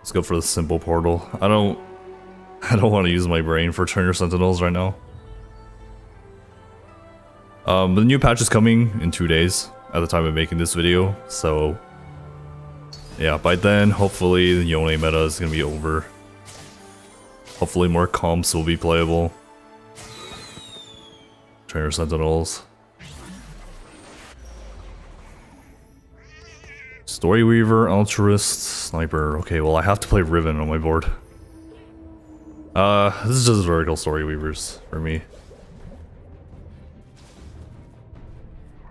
Let's go for the simple portal. I don't want to use my brain for Trainer Sentinels right now. The new patch is coming in 2 days at the time of making this video, so yeah, by then hopefully the Yone meta is gonna be over. Hopefully more comps will be playable. Trainer Sentinels. Story Weaver, Altruist, Sniper. Okay, well I have to play Riven on my board. This is just vertical Story Weavers for me.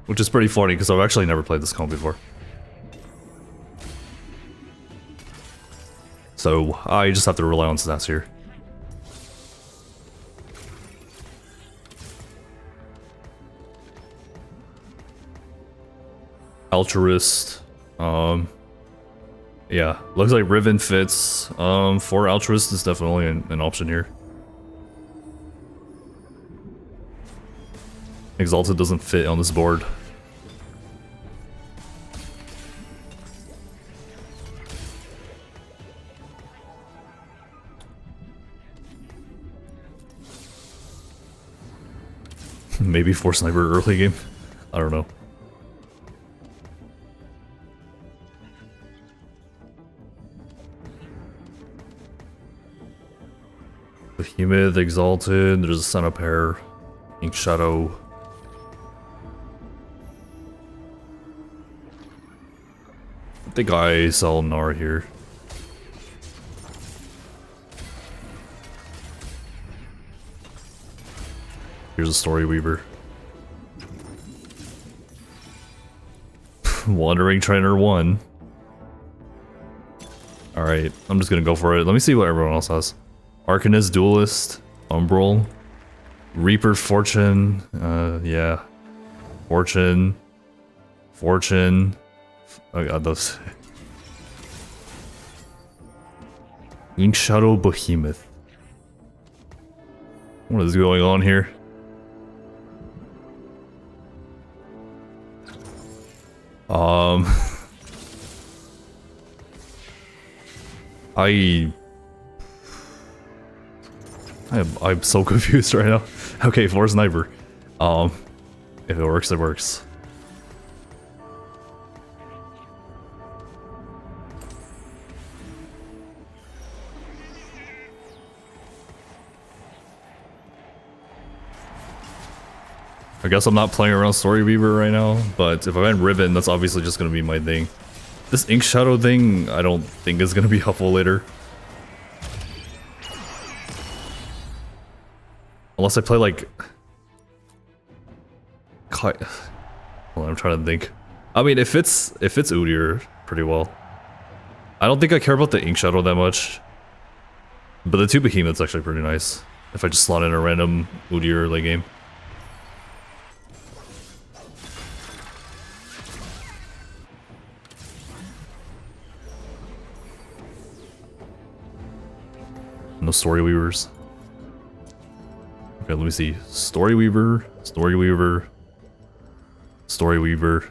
Which is pretty funny because I've actually never played this comp before. So I just have to rely on stats here. Altruist. Yeah, looks like Riven fits. For Altruist is definitely an option here. Exalted doesn't fit on this board. Maybe for Sniper early game. I don't know. Behemoth, Exalted, there's a Sun Up Hair, Ink Shadow. I think I sell Nar here. Here's a Story Weaver. Wandering Trainer 1. Alright, I'm just gonna go for it. Let me see what everyone else has. Arcanist, Duelist, Umbral, Reaper, Fortune, yeah. Fortune. Oh god, those. Ink Shadow, Behemoth. What is going on here? I'm so confused right now. Okay, for Sniper. If it works, it works. I guess I'm not playing around Story Weaver right now, but if I went Ribbon, that's obviously just gonna be my thing. This Ink Shadow thing, I don't think is gonna be helpful later. Unless I play like... Well, I'm trying to think. I mean, it fits Udyr pretty well. I don't think I care about the Ink Shadow that much. But the 2 Behemoth's actually pretty nice. If I just slot in a random Udyr late game. No Story Weavers. Okay, let me see. Story Weaver, Story Weaver, Story Weaver.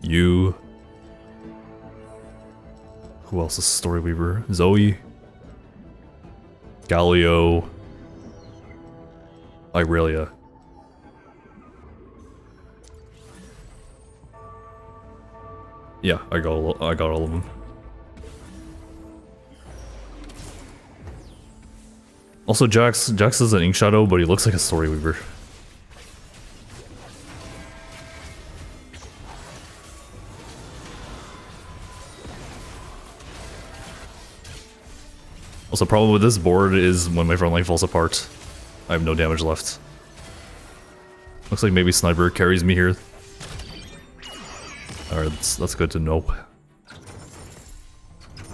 You. Who else is Story Weaver? Zoe. Galio. Irelia. Yeah, I got all of them. Also, Jax is an Ink Shadow, but he looks like a Story Weaver. Also, problem with this board is when my front line falls apart, I have no damage left. Looks like maybe Sniper carries me here. Alright, that's good to know.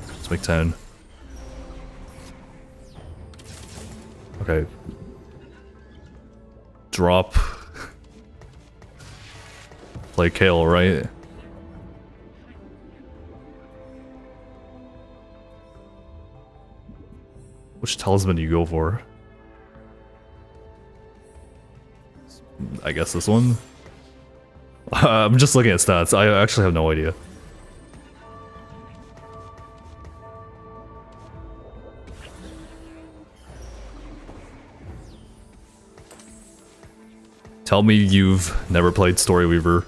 Let's make 10. Okay. Drop. Play Kale, right? Which talisman do you go for? I guess this one? I'm just looking at stats. I actually have no idea. Tell me you've never played Story Weaver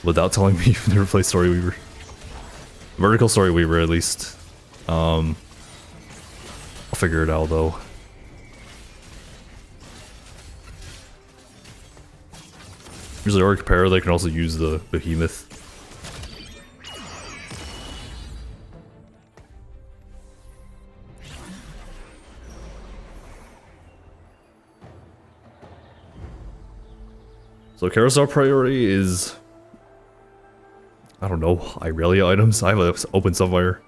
without telling me you've never played Story Weaver. Vertical Story Weaver, at least. I'll figure it out, though. There's the Orc Para, they can also use the Behemoth. So carousel priority is, I don't know, Irelia items. I have an open Sunfire.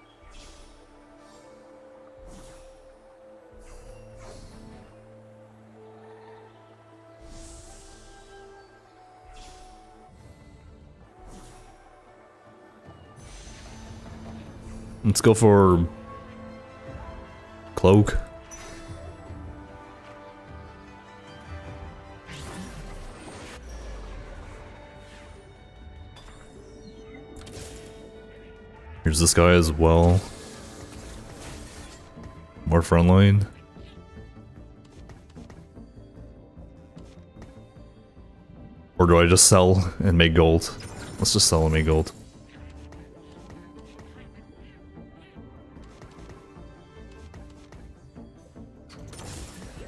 Let's go for Cloak. Here's this guy as well. More frontline. Or do I just sell and make gold? Let's just sell and make gold.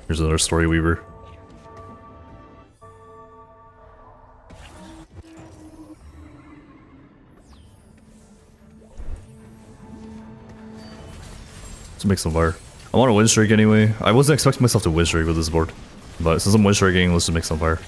Here's another Story Weaver. Let's make some fire. I want a win streak anyway. I wasn't expecting myself to win streak with this board. But since I'm win streaking, let's just make some fire.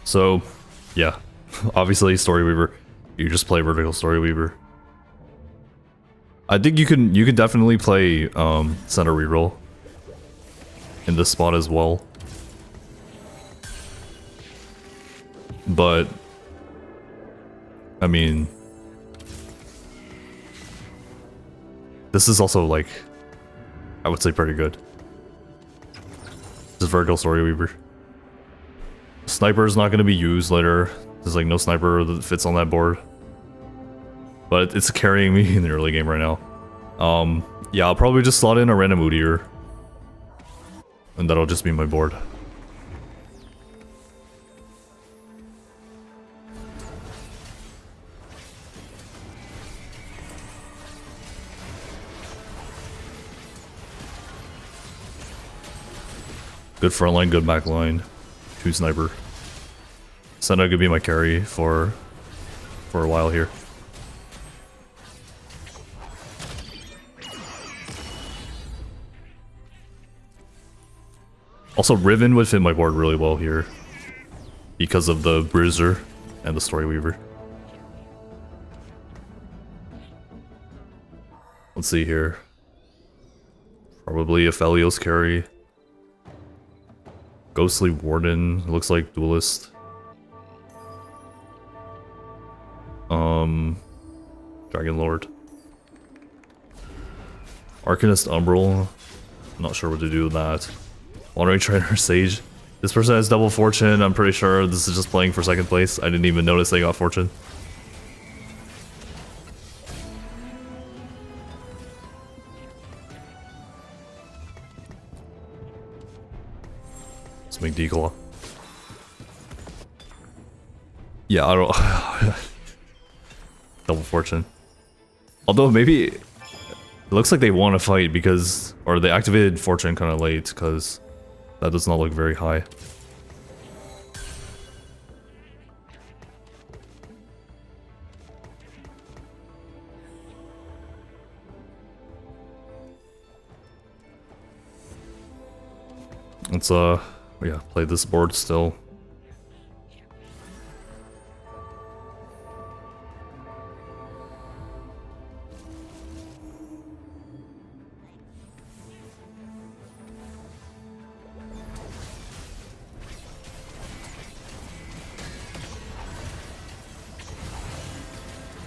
So, yeah. Obviously, Story Weaver. You just play Vertical Story Weaver. I think you can definitely play center reroll in this spot as well. But I mean, this is also like, I would say pretty good. This is Vertical Story Weaver. Sniper is not going to be used later. There's like no sniper that fits on that board. But it's carrying me in the early game right now. Yeah, I'll probably just slot in a random Udyr. And that'll just be my board. Good front line, good back line. 2 sniper. Senna could be my carry for a while here. Also, Riven would fit my board really well here because of the Bruiser and the Story Weaver. Let's see here. Probably a Felios carry. Ghostly Warden, looks like Duelist. Dragon Lord. Arcanist Umbral. Not sure what to do with that. Wandering Trainer Sage. This person has double fortune. I'm pretty sure this is just playing for second place. I didn't even notice they got fortune. Let's make Declaw. Yeah, I don't... double fortune. Although maybe... It looks like they want to fight because... Or they activated fortune kind of late because... That does not look very high. Let's yeah, play this board still.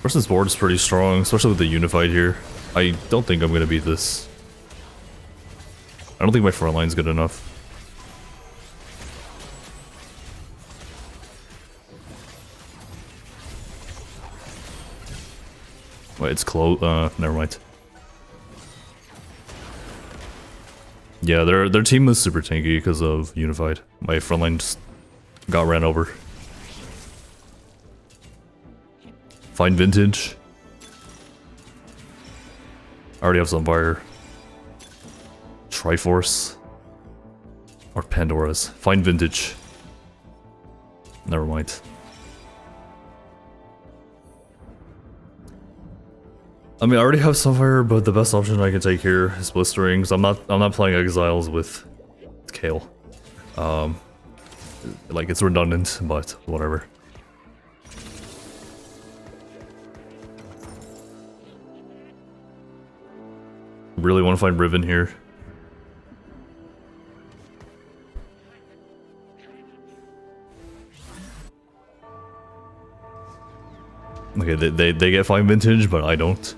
Person's board is pretty strong, especially with the Unified here. I don't think I'm gonna beat this. I don't think my front line's good enough. Wait, it's close. Never mind. Yeah, their team was super tanky because of Unified. My front line just got ran over. Find Vintage. I already have Sunfire. Triforce. Or Pandora's. Find Vintage. Never mind. I mean, I already have Sunfire, but the best option I can take here is Blistering. So I'm not playing Exiles with Kale. Like it's redundant, but whatever. Really want to find Riven here. Okay, they get fine Vintage, but I don't.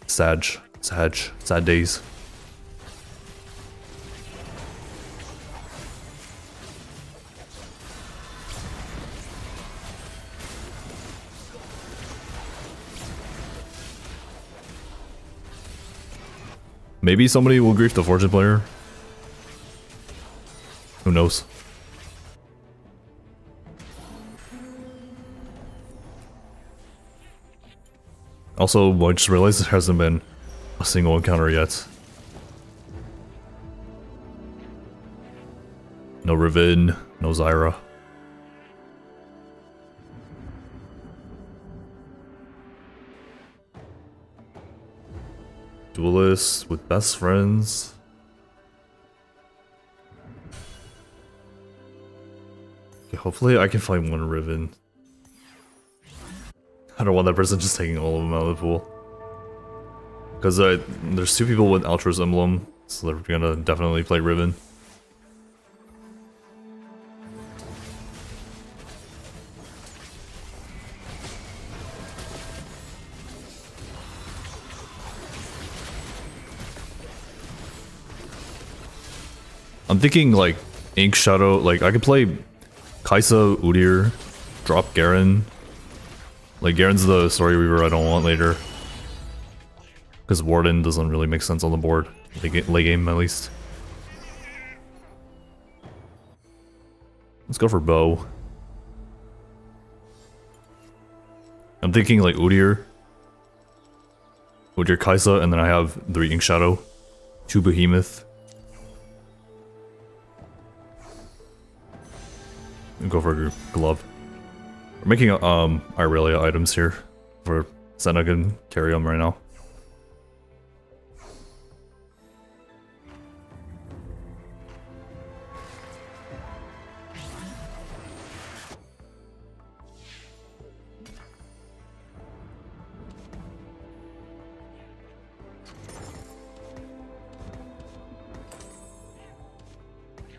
Sad days. Maybe somebody will grief the Fortune player. Who knows? Also, I just realized there hasn't been a single encounter yet. No Riven, no Zyra. Duelist with best friends. Okay, hopefully I can find one Riven. I don't want that person just taking all of them out of the pool. Because there's two people with Ultra's emblem, so they're gonna definitely play Riven. I'm thinking like Ink Shadow, like I could play Kaisa, Udyr, drop Garen. Like Garen's the Story Weaver I don't want later. Because Warden doesn't really make sense on the board, late game at least. Let's go for Bow. I'm thinking like Udyr Kaisa, and then I have 3 Ink Shadow, 2 Behemoth. Go for a glove. We're making Irelia items here for Senna can carry them right now.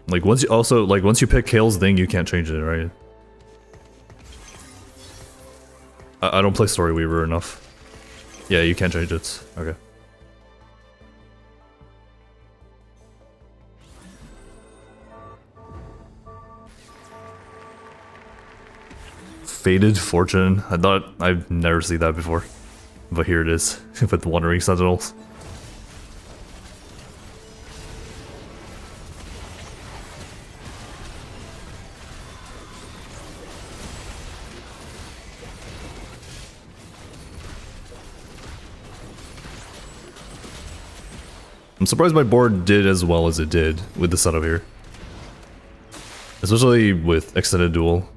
Like once you pick Kale's thing, you can't change it, right? I don't play Story Weaver enough. Yeah, you can't change it. Okay. Faded Fortune. I thought I've never seen that before. But here it is, with the Wandering Sentinels. I'm surprised my board did as well as it did with the setup here. Especially with Extended Duel,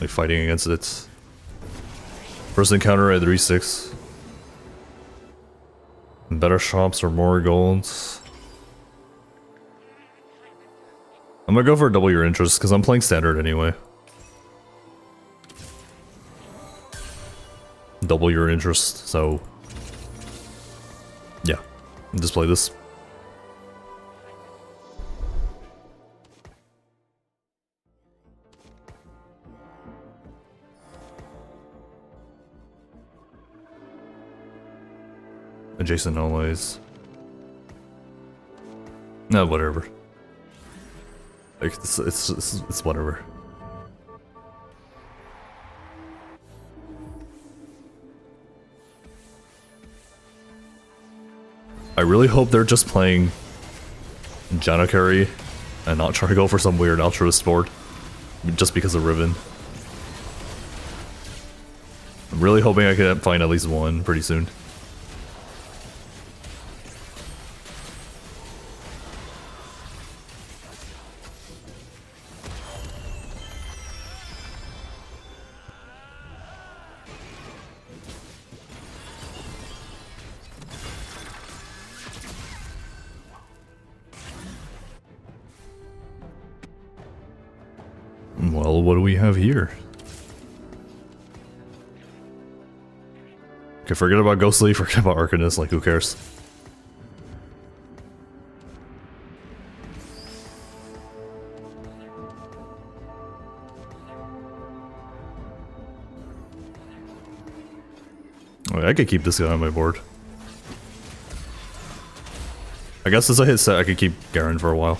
like fighting against it. First encounter at 3-6. Better shops or more golds. I'm gonna go for double your interest because I'm playing standard anyway. Double your interest, so yeah, just play this. Adjacent always. No, whatever. Like it's whatever. I really hope they're just playing Janna carry and not trying to go for some weird altruist board just because of Riven. I'm really hoping I can find at least one pretty soon. Well, what do we have here? Okay, forget about Ghostly, forget about Arcanist, like who cares? Okay, I could keep this guy on my board. I guess as I hit set, I could keep Garen for a while.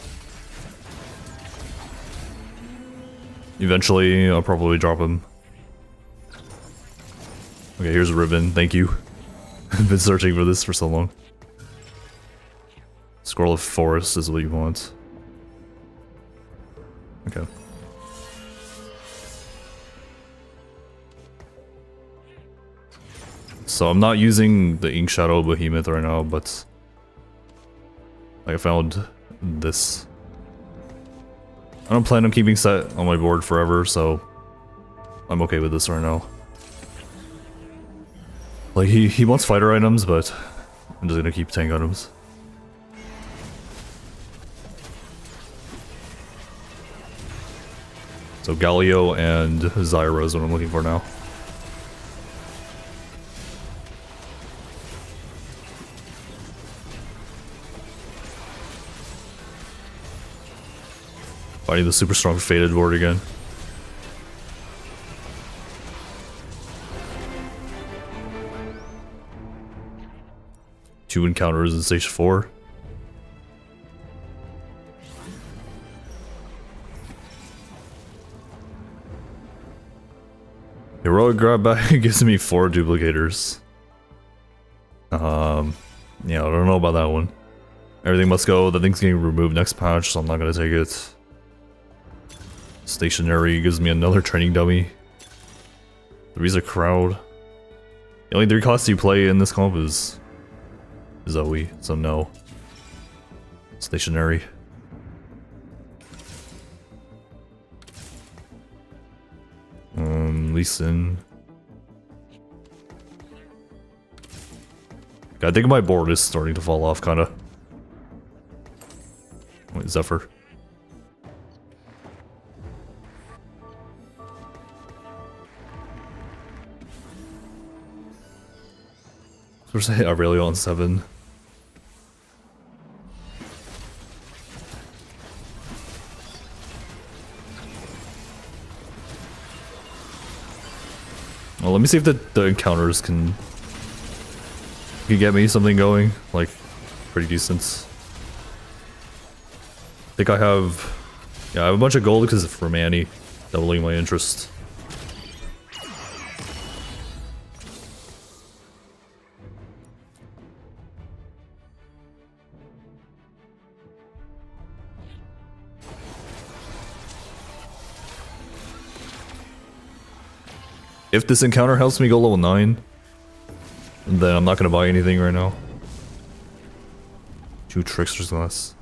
Eventually, I'll probably drop him. Okay, here's a ribbon. Thank you. I've been searching for this for so long. Scroll of Forest is what you want. Okay. So I'm not using the Ink Shadow Behemoth right now, but I found this. I don't plan on keeping set on my board forever, so I'm okay with this right now. Like, he wants fighter items, but I'm just gonna keep tank items. So Galio and Zyra is what I'm looking for now. Fighting the super strong Fated board again. Two encounters in stage 4. Heroic grab bag gives me 4 duplicators. Yeah, I don't know about that one. Everything must go. The thing's getting removed next patch, so I'm not gonna take it. Stationary gives me another training dummy. 3's a crowd. The only 3 costs you play in this comp is Zoe, so no. Stationary. Lee Sin. I think my board is starting to fall off, kinda. Wait, Zephyr. First I hit Aurelio on 7. Well, let me see if the encounters can get me something going, like, pretty decent. I think I have, yeah, I have a bunch of gold because of Romani, doubling my interest. If this encounter helps me go level 9, then I'm not gonna buy anything right now. 2 Trickster's Glass.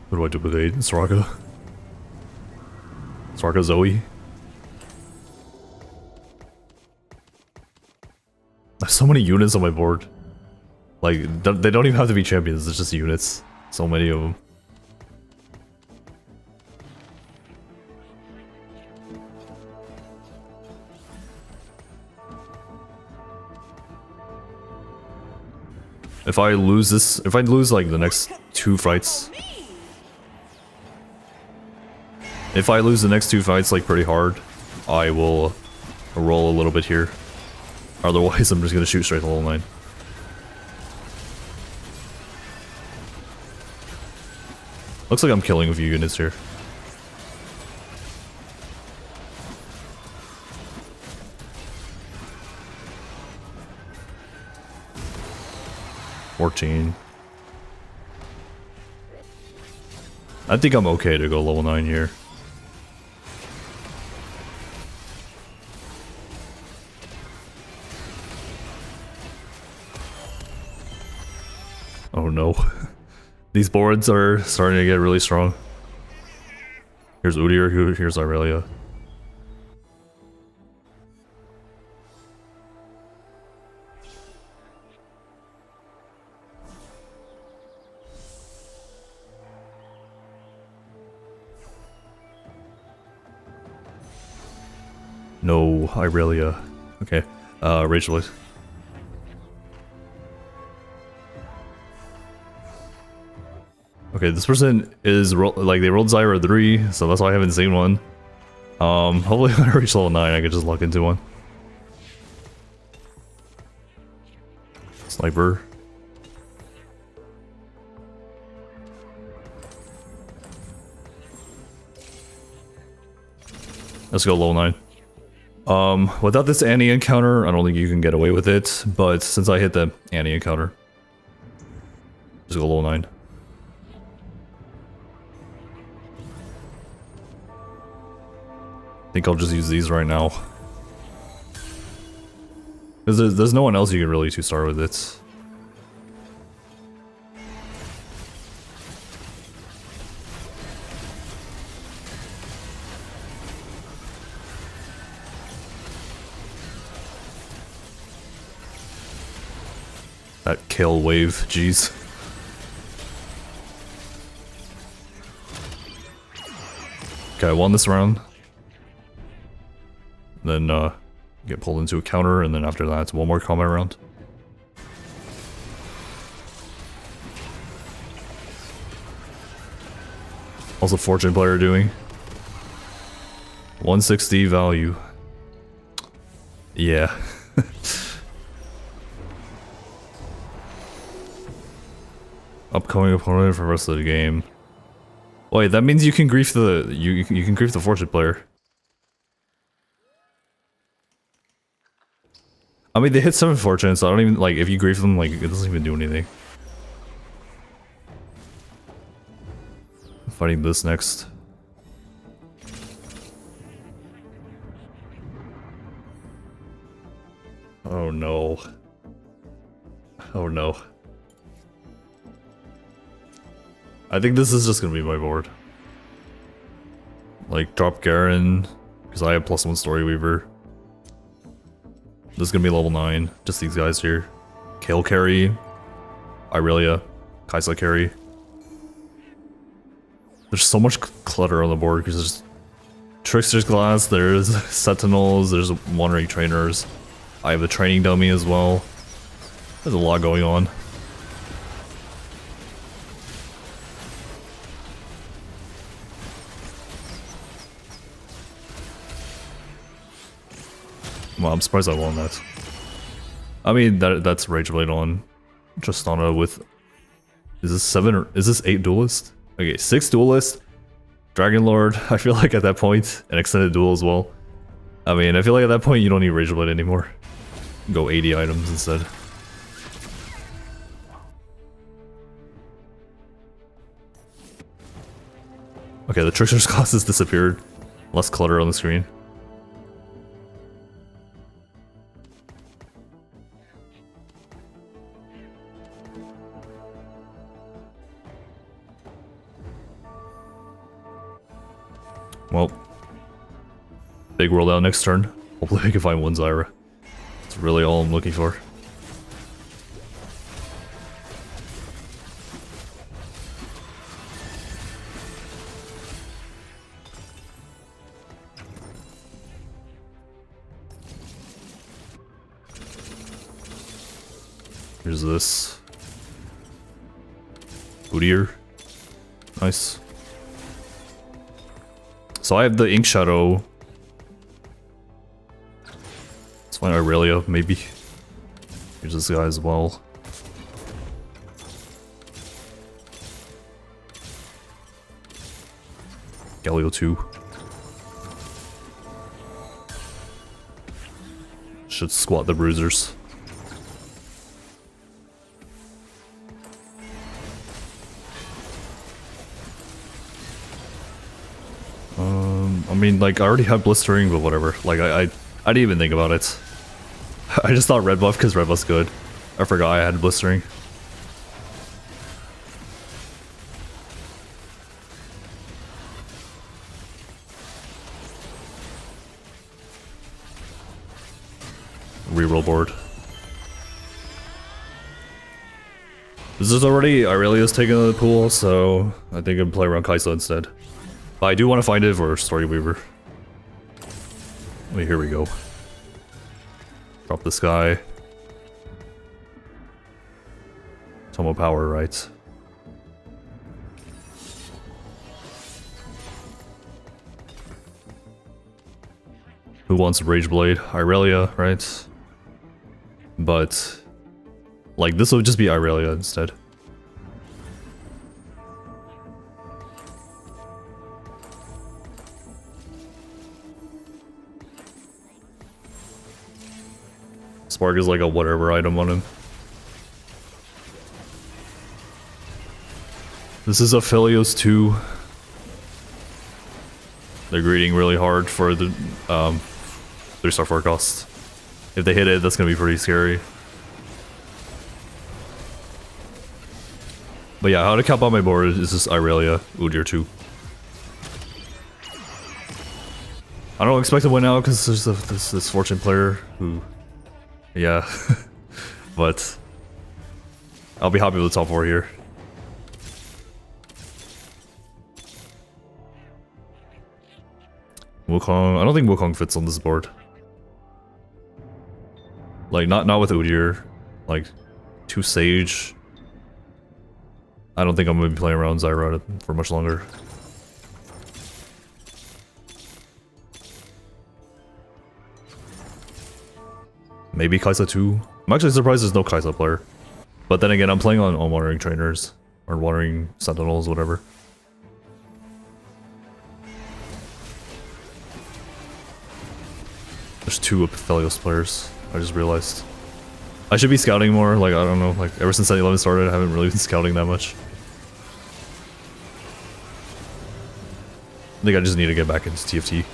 What do I duplicate? Soraka? Soraka Zoe? I have so many units on my board. Like, they don't even have to be champions, it's just units. So many of them. If I lose this, if I lose like the next 2 fights. If I lose the next 2 fights like pretty hard, I will roll a little bit here. Otherwise, I'm just gonna shoot straight to level 9. Looks like I'm killing a few units here. $14. I think I'm okay to go level 9 here. Oh no. These boards are starting to get really strong. Here's Udyr, here's Irelia. No, Irelia. Okay. Rachel. Okay, this person is like they rolled Zyra 3, so that's why I haven't seen one. Hopefully when I reach level 9 I could just luck into one. Sniper. Let's go level 9. Without this Annie encounter, I don't think you can get away with it, but since I hit the Annie encounter, just go level 9. I think I'll just use these right now. Because there's no one else you can really 2-star with it. That kill wave, jeez. Okay, I won this round. Then get pulled into a counter, and then after that it's one more combat round. How's the fortune player doing? 160 value. Yeah. Upcoming opponent for the rest of the game. Wait, that means you can grief the you can grief the fortune player. I mean, they hit 7 fortune, so I don't even like if you grief them, like it doesn't even do anything. I'm fighting this next. Oh no. Oh no. I think this is just gonna be my board. Like, drop Garen, because I have +1 Story Weaver. This is gonna be level 9, just these guys here. Kale carry, Irelia, Kaisa carry. There's so much clutter on the board, because there's Trickster's Glass, there's Sentinels, there's one-rank trainers. I have the training dummy as well. There's a lot going on. Well, I'm surprised I won that. I mean, that's Rageblade on Tristana with... Is this 7 or... Is this 8 duelist? Okay, 6 duelist, Dragon Lord, I feel like at that point, an extended duel as well. I mean, I feel like at that point you don't need Rageblade anymore. Go 80 items instead. Okay, the Trickster's Class has disappeared. Less clutter on the screen. Well, big world out next turn. Hopefully we can find one Zyra. That's really all I'm looking for. Here's this. Udyr. Nice. So I have the Ink Shadow. Let's find Irelia, maybe. Here's this guy as well. Galio 2. Should squat the bruisers. I mean, like, I already have blistering, but whatever. Like, I didn't even think about it. I just thought red buff because red buff's good. I forgot I had blistering. Reroll board. This is already Aurelia's taking the pool, so I think I'd play around Kaisa instead. But I do want to find it for Story Weaver. Wait, here we go. Drop this guy. Tomo power, right? Who wants Rage Blade? Aurelia, right? But like this would just be Aurelia instead. Spark is like a whatever item on him. This is Aphelios 2. They're greeting really hard for the 3-star forecast. If they hit it, that's gonna be pretty scary. But yeah, how to cap on my board is just Aurelia, Udyr 2. I don't expect to win out because there's this Fortune player who, yeah, but I'll be happy with the top 4 here. Wukong, I don't think Wukong fits on this board. Like not with Udyr, like 2 Sage. I don't think I'm gonna be playing around Zyra for much longer. Maybe Kaisa 2. I'm actually surprised there's no Kaisa player. But then again, I'm playing on Wandering Trainers. Or Wandering Sentinels, whatever. There's 2 Aphelios players, I just realized. I should be scouting more, like, I don't know, like, ever since 11 started, I haven't really been scouting that much. I think I just need to get back into TFT.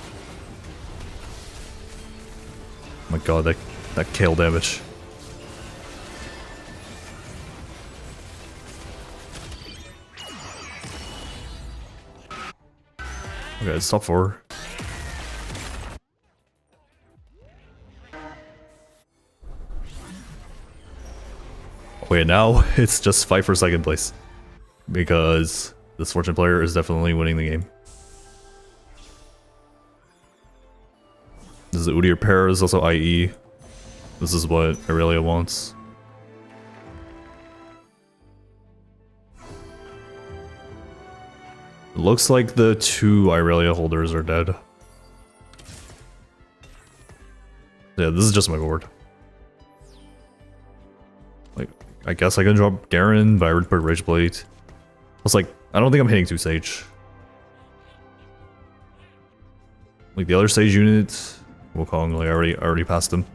Oh my god, that kale damage. Okay, it's top 4. Wait, now it's just fight for 2nd place. Because this Fortune player is definitely winning the game. This is the Udyr pair, this is also IE. This is what Aurelia wants. It looks like the 2 Aurelia holders are dead. Yeah, this is just my board. Like, I guess I can drop Garen, but I would put Rage Blade. I was like, I don't think I'm hitting 2 Sage. Like the other Sage unit, Wukong, like I already passed him.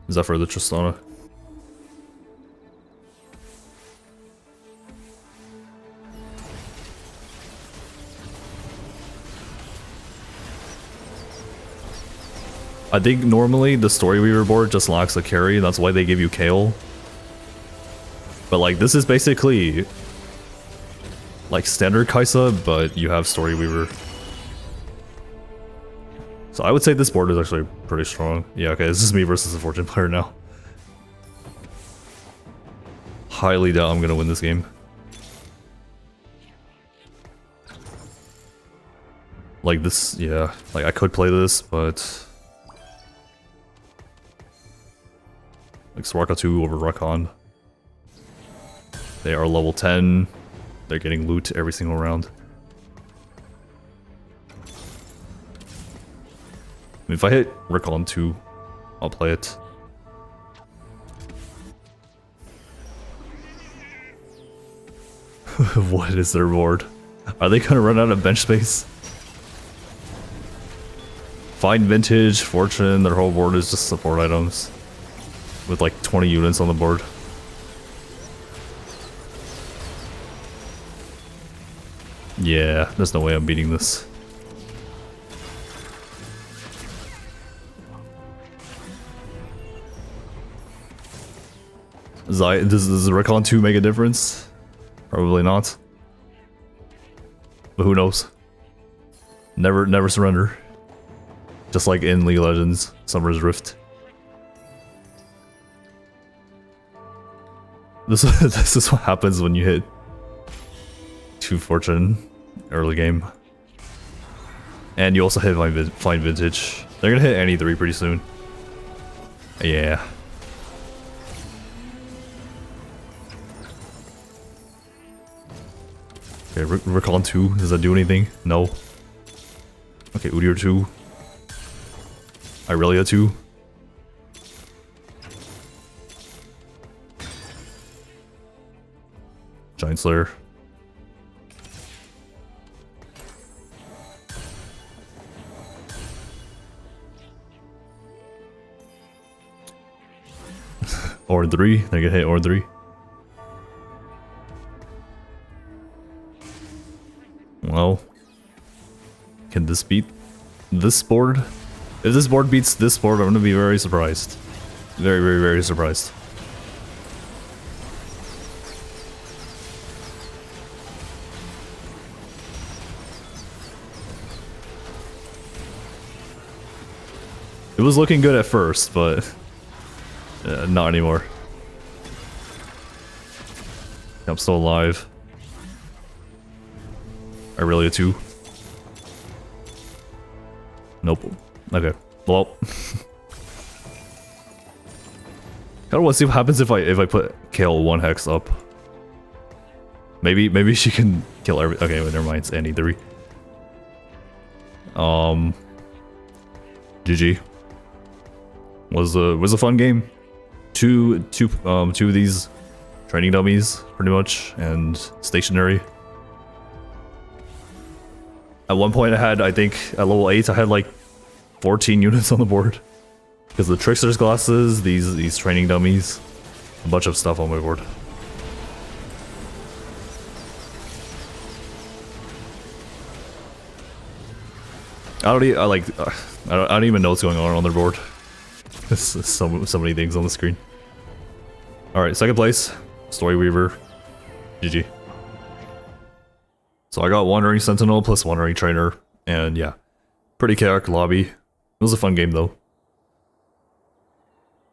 Is that for the Tristana? I think normally the Story Weaver board just lacks a carry, that's why they give you Kale. But like this is basically like standard Kaisa, but you have Story Weaver. So I would say this board is actually pretty strong. Yeah, okay, this is me versus a Fortune player now. Highly doubt I'm gonna win this game. Like this, yeah, like I could play this, but like Soraka 2 over Rakan. They are level 10. They're getting loot every single round. I mean, if I hit Rakan 2, I'll play it. What is their board? Are they gonna run out of bench space? Find Vintage, Fortune, their whole board is just support items. With like 20 units on the board. Yeah, there's no way I'm beating this. Does Recon 2 make a difference? Probably not. But who knows? Never surrender. Just like in League of Legends, Summer's Rift. This is what happens when you hit 2 Fortune early game. And you also hit Find Vintage. They're gonna hit any 3 pretty soon. Yeah. Okay, Recon 2, does that do anything? No. Okay, Udyr 2. Irelia 2. Giant Slayer. Or 3, they get hit or 3. Well, can this beat this board? If this board beats this board, I'm gonna be very surprised. Very surprised. It was looking good at first, but not anymore. I'm still alive. Irelia 2. Nope. Okay. Well. Kinda wanna see what happens if I put Kale 1 hex up. Maybe she can kill every. Okay, well, never mind. It's Annie 3. GG. Was a fun game. Two of these training dummies, pretty much, and stationary. At one point I had, I think, at level 8 I had like 14 units on the board. Because the Trickster's glasses, these training dummies, a bunch of stuff on my board. I don't even know what's going on their board. so many things on the screen. Alright, second place, Story Weaver. GG. So I got Wandering Sentinel plus Wandering Trainer, and yeah, pretty chaotic lobby. It was a fun game though.